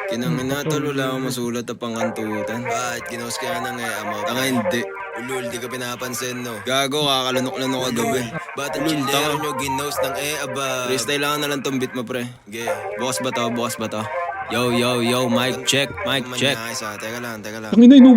Kinangina tol, wala akong masulat na pangkantutan. Bakit? Ginos ka ng ama. Tanga hindi. Ulul, di ka pinapansin no. Gago, kakalunok-lunok ka gabi. Ba't ang chillero nyo ginos ng aba? Freestyle lang na lang tong beat mo pre. Bukas ba to? Bukas ba to? Yo, yo, yo, mic check, mic check. Teka lang, teka lang. Tangina yun.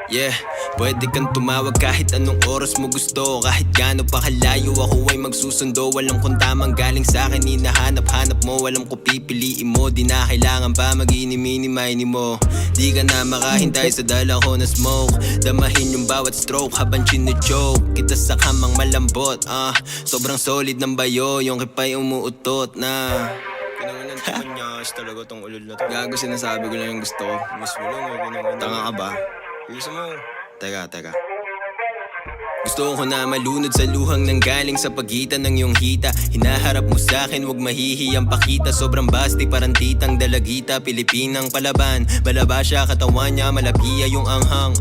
Yeah, pwede kang tumawag kahit anong oras mo gusto. Kahit gaano pa kalayo ako ay magsusundo. Walang kung tamang galing sa akin, hinahanap-hanap mo. Walang ko pipiliin mo, di na kailangan pa mag-inimini-mini mo. Di ka na makahintay sa dala ko na smoke. Damahin yung bawat stroke habang chine-choke kita sa kamang malambot. Sobrang solid ng bayo, yung kipay umuutot na. Kinanganan manyas talaga tong ulol na to. Gago, sinasabi ko lang yung gusto ko. Mismo lang, tanga ka ba? Gusto mo? Teka. Gusto ko na malunod sa luhang nanggaling sa pagitan ng iyong hita. Hinaharap mo sa akin, wag mahihiyang pakita. Sobrang basti, parang titang dalagita. Pilipinang palaban, malaba siya katawan niya, malapiya yung anghang.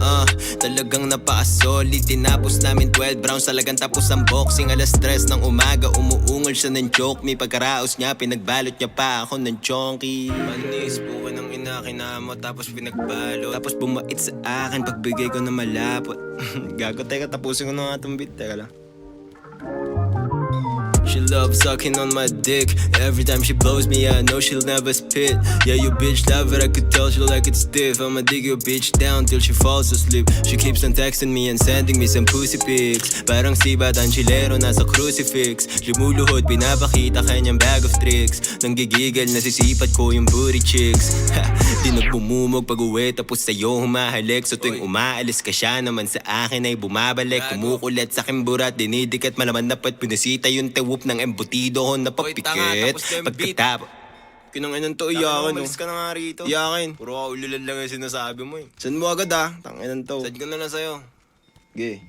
Talagang napaka-solid. Tinapos namin 12 rounds, talagang tapos ang boxing. Alas 3 ng umaga, umuungol siya ng joke. May pagkaraos niya, pinagbalot niya pa ako ng chonky. Manis po ka ng inakinamot, tapos pinagbalot. Tapos bumait sa akin, pagbigay ko na malapot. Gago, teka, tapusin ko na nga itong beat. Teka lang. She loves sucking on my dick. Every time she blows me, I know she'll never spit. Yeah, you bitch love it, I could tell she like it stiff. I'ma dig your bitch down till she falls asleep. She keeps on texting me and sending me some pussy pics. Parang si Batang Chilero nasa crucifix. Lumuluhod, pinapakita kanyang bag of tricks. Nang gigigil, nasisipat ko yung booty chicks. Di nagbumumog pag-uwi, tapos sa'yo humahalik. So tuwing umaalis ka, siya naman sa akin ay bumabalik. Kumukulit sa aking burat, dinidikit malaman dapat pinisita yung tewup ng embutido ko na papikit. Pagkatapos kinanginan to, iyakin. Umalis ka na nga rito. Iyakin. Puro ka ululan lang yung sinasabi mo eh. Saan mo agad Tanginan to. Sad ko na lang sa'yo. Okay.